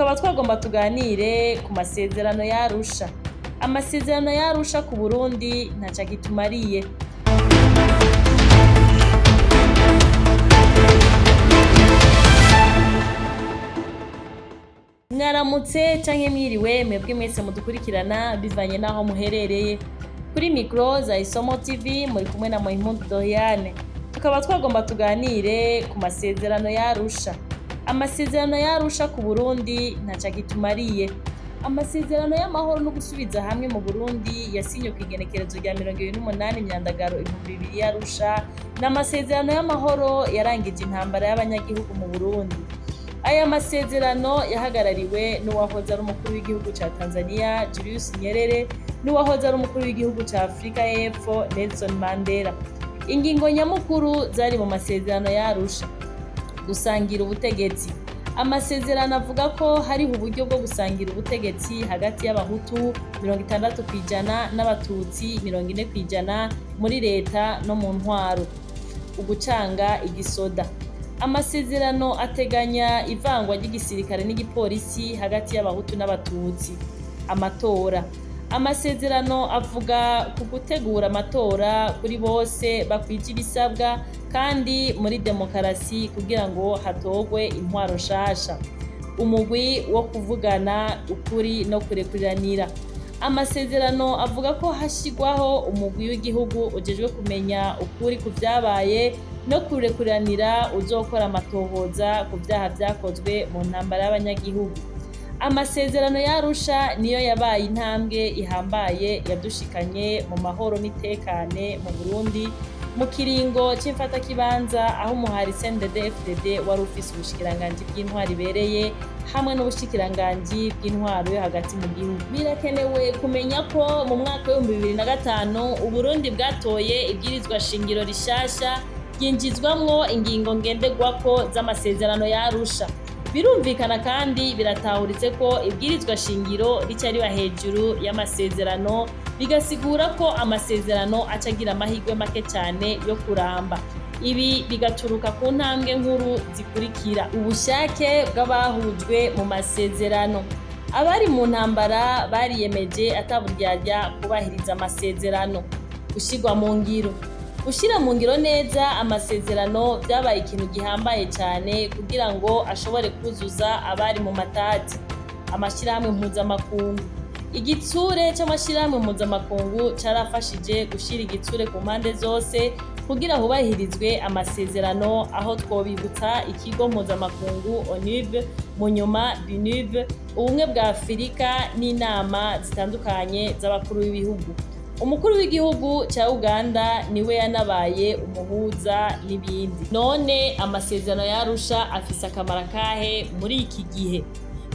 tukaba twagomba tuganire ku masezerano y'Arusha. Amasezerano y'Arusha ku Burundi ntaco agitumariye. Mwaramutse canke mwiriwe mwebwe mwese mudukurikirana bivanye naho muherereye. Kuri micro za Isomo TV muri kumwe na Muhimpundu Doriane. Tukaba twagomba tuganire ku masezerano y'Arusha. Amasezerano y'Arusha ku Burundi ntaco agitumariye. Amasezerano y'amahoro no gusubiza hamwe mu Burundi yasinye kw'igenekerezo rya 28 Myandagaro 2000 y'Arusha, n'amasezerano y'amahoro yarangije intambara y'abanyagihugu mu Burundi. Aya masezerano yahagarariwe n'uwahoze ari umukuru w'igihugu ca Tanzania Julius Nyerere, n'uwahoze ari umukuru w'igihugu ca Afrika y'Epfo Nelson Mandela. Ingingo nyamukuru zari mu masezerano y'Arusha: gusangira ubutegetsi. Amasezerano avuga ko hariho uburyo bwo gusangira ubutegetsi hagati y'abahutu 60% n'abatutsi 40% muri leta no mu ntwaro. Ugucanga igisoda. Amasezerano ateganya ivangwa ry'igisirikare n'igipolisi hagati y'abahutu n'abatutsi. Amatora. Amasezerano avuga ku gutegura amatora kuri bose bakwije ibisabwa kandi muri demokarasi kugira ngo hatogwe intwaro nshasha. Umugwi wo kuvugana ukuri no kurekuriranira. Amasezerano avuga ko hashigwaho umugwi w'igihugu ujejwe kumenya ukuri ku vyabaye no kurekuriranira uzokora amatohoza ku vyaha vyakozwe mu ntambara y'abanyagihugu. Amasezerano y'Arusha niyo yabaye intambwe ihambaye yadushikanye mu mahoro n'itekane mu Burundi mu kiringo c'imfatakibanza, aho umuhari CNDD-FDD wari ufise ubushikiranganji bw'intwaro ibereye hamwe n'ubushikiranganji bw'intwaro yo hagati mu gihugu. Birakenewe kumenya ko mu mwaka wa 2005 Uburundi bwatoye ibwirizwa shingiro rishasha ryinjizwamwo ingingo ngenderwako z'amasezerano y'Arusha. Birumvikana kandi biratahuritse ko ibwirizwa shingiro rica riba hejuru y'amasezerano, bigasigura ko amasezerano acagira amahirwe make cyane yo kuramba. Ibi bigaturuka ku ntambwe nkuru zikurikira: ubushake bw'abahujwe mu masezerano. Abari mu ntambara bariyemeje ataburyarya kubahiriza amasezerano. Gushirwa mu ngiro. Gushira mu ngiro neza amasezerano vyabaye ikintu gihambaye cyane kugira ngo ashobore kuzuza abari mu matati. Amashirahamwe mpuzamakungu. Igitsure c'amashirahamwe mpuzamakungu carafashije gushira igitsure ku mpande zose kugira hubahirizwe amasezerano, aho twobibutsa ikigo mpuzamakungu ONUB, mu nyuma BNUB, ubumwe bwa Afurika n'inama zitandukanye z'abakuru b'ibihugu. Umukuru w'igihugu ca Uganda niwe yanabaye umuhuza n'ibindi. None amasezerano y'Arusha afise akamaro kahe muri iki gihe?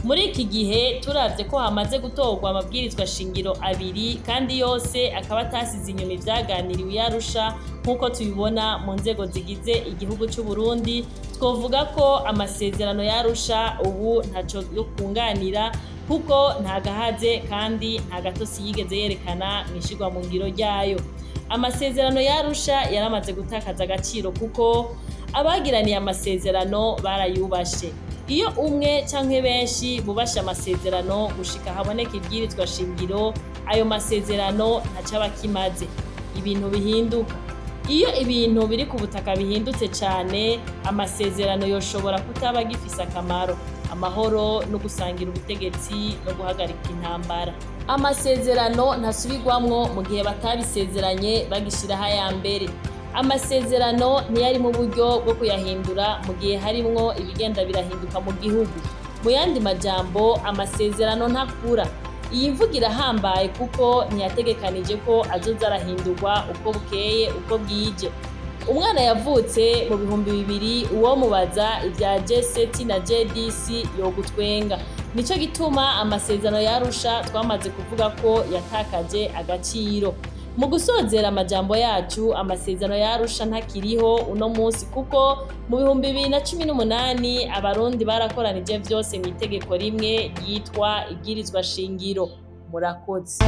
Muri iki gihe turavye ko hamaze gutorwa amabwirizwa shingiro 2 kandi yose akaba atasize inyuma ivyaganiriwe y'Arusha nk'uko tubibona mu nzego zigize igihugu c'u Burundi, twovuga ko amasezerano y'Arusha ubu ntaco yo kunganira kuko nta gahaze kandi nta gatosi yigeze yerekana mwishirwa mu ngiro ryayo. Amasezerano y'Arusha yaramaze gutakaza agaciro kuko abagiraniye amasezerano barayubashe. Iyo umwe canke benshi bubashe amasezerano gushika haboneka ibwirizwa shingiro, ayo masezerano ntacaba kimaze. Ibintu bihinduka. Iyo ibintu biri ku butaka bihindutse cane, amasezerano yoshobora kutaba gifise akamaro. Amahoro no gusangira ubutegetsi no guhagarika intambara. Amasezerano ntasubirwamwo mu gihe batabisezeranye bagishiraho aya mbere. Amasezerano ntiyari mu buryo bwo kuyahindura mu gihe harimwo ibigenda birahinduka mu gihugu. Mu yandi majambo, amasezerano ntakura. Iyi mvugo irahambaye kuko ntiyategekanije ko azoza arahindurwa uko bukeye uko bwije. Umwana yavutse mu 2000 uwo mubaza ivya G7 na JDC yogutwenga. Nico gituma amasezerano y'Arusha twamaze kuvuga ko yatakaje agaciro. Mu gusozera amajambo yacu, amasezerano y'Arusha ntakiriho uno munsi kuko mu 2018 abarundi barakoranije vyose mu itegeko rimwe ryitwa ibwirizwa shingiro. Murakoze.